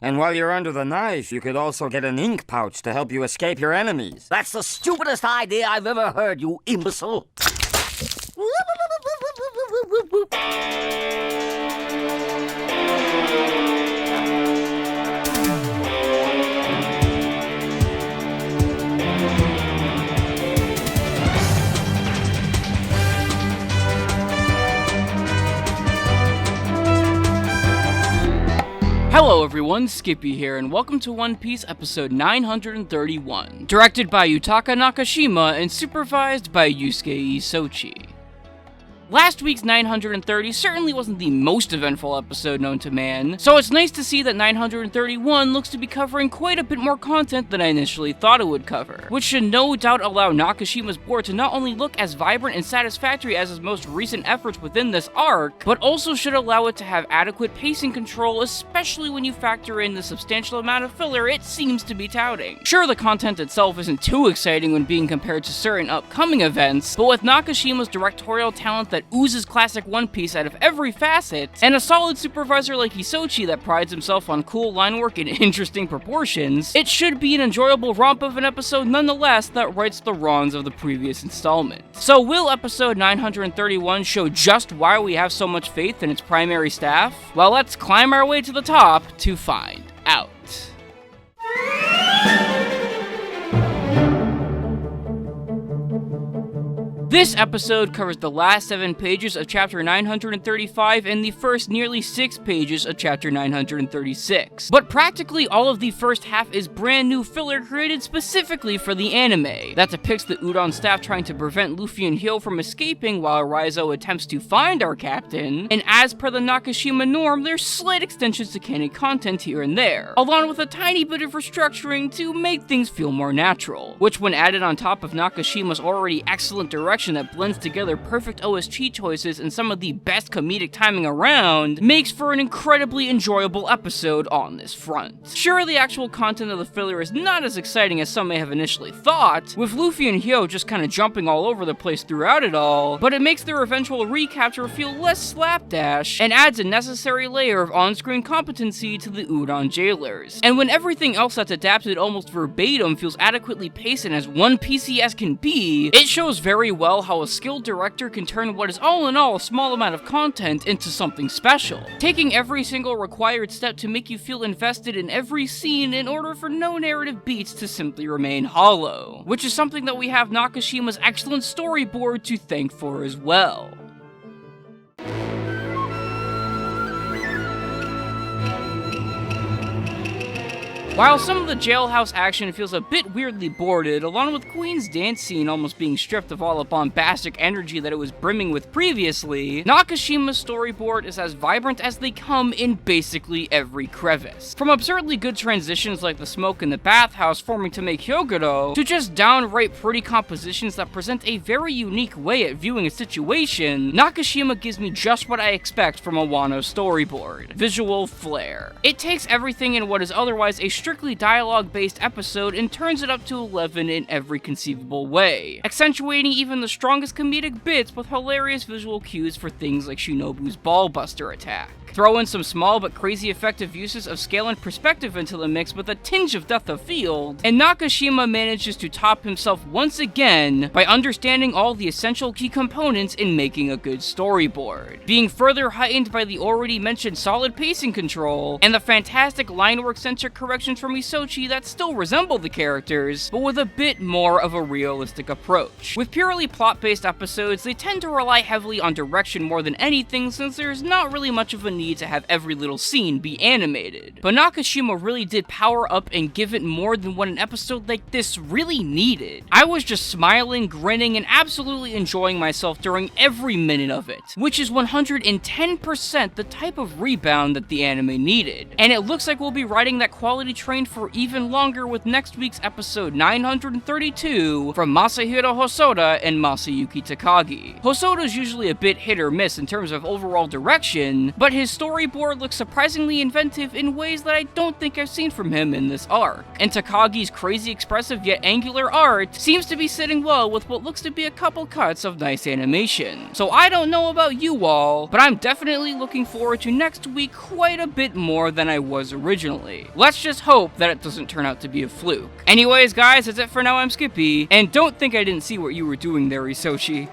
And while you're under the knife, you could also get an ink pouch to help you escape your enemies. That's the stupidest idea I've ever heard, you imbecile. Hello everyone, Skippy here, and welcome to One Piece episode 931, directed by Yutaka Nakashima and supervised by Yusuke Isochi. Last week's 930 certainly wasn't the most eventful episode known to man, so it's nice to see that 931 looks to be covering quite a bit more content than I initially thought it would cover, which should no doubt allow Nakashima's board to not only look as vibrant and satisfactory as his most recent efforts within this arc, but also should allow it to have adequate pacing control, especially when you factor in the substantial amount of filler it seems to be touting. Sure, the content itself isn't too exciting when being compared to certain upcoming events, but with Nakashima's directorial talent that oozes classic One Piece out of every facet, and a solid supervisor like Isochi that prides himself on cool line work and interesting proportions, it should be an enjoyable romp of an episode nonetheless that rights the wrongs of the previous installment. So will episode 931 show just why we have so much faith in its primary staff? Well, let's climb our way to the top to find out. This episode covers the last 7 pages of chapter 935 and the first nearly 6 pages of chapter 936. But practically all of the first half is brand new filler created specifically for the anime, that depicts the Udon staff trying to prevent Luffy and Hyo from escaping while Raizo attempts to find our captain, and as per the Nakashima norm, there's slight extensions to canon content here and there, along with a tiny bit of restructuring to make things feel more natural, which when added on top of Nakashima's already excellent direction that blends together perfect OST choices and some of the best comedic timing around, makes for an incredibly enjoyable episode on this front. Sure, the actual content of the filler is not as exciting as some may have initially thought, with Luffy and Hyo just kinda jumping all over the place throughout it all, but it makes their eventual recapture feel less slapdash, and adds a necessary layer of on-screen competency to the Udon jailers. And when everything else that's adapted almost verbatim feels adequately paced and as One Piece as can be, it shows very well how a skilled director can turn what is all in all a small amount of content into something special, taking every single required step to make you feel invested in every scene in order for no narrative beats to simply remain hollow, which is something that we have Nakashima's excellent storyboard to thank for as well. While some of the jailhouse action feels a bit weirdly boarded, along with Queen's dance scene almost being stripped of all the bombastic energy that it was brimming with previously, Nakashima's storyboard is as vibrant as they come in basically every crevice. From absurdly good transitions like the smoke in the bathhouse forming to make Hyogoro, to just downright pretty compositions that present a very unique way at viewing a situation, Nakashima gives me just what I expect from a Wano storyboard: visual flair. It takes everything in what is otherwise a strictly dialogue-based episode and turns it up to 11 in every conceivable way, accentuating even the strongest comedic bits with hilarious visual cues for things like Shinobu's ballbuster attack. Throw in some small but crazy effective uses of scale and perspective into the mix with a tinge of depth of field, and Nakashima manages to top himself once again by understanding all the essential key components in making a good storyboard, being further heightened by the already mentioned solid pacing control, and the fantastic line work-centric corrections from Isochi that still resemble the characters, but with a bit more of a realistic approach. With purely plot-based episodes, they tend to rely heavily on direction more than anything, since there's not really much of a need to have every little scene be animated. But Nakashima really did power up and give it more than what an episode like this really needed. I was just smiling, grinning, and absolutely enjoying myself during every minute of it, which is 110% the type of rebound that the anime needed. And it looks like we'll be riding that quality train for even longer with next week's episode 932 from Masahiro Hosoda and Masayuki Takagi. Hosoda's usually a bit hit or miss in terms of overall direction, but his storyboard looks surprisingly inventive in ways that I don't think I've seen from him in this arc. And Takagi's crazy expressive yet angular art seems to be sitting well with what looks to be a couple cuts of nice animation. So I don't know about you all, but I'm definitely looking forward to next week quite a bit more than I was originally. Let's just hope that it doesn't turn out to be a fluke. Anyways guys, that's it for now. I'm Skippy, and don't think I didn't see what you were doing there, Isoshi.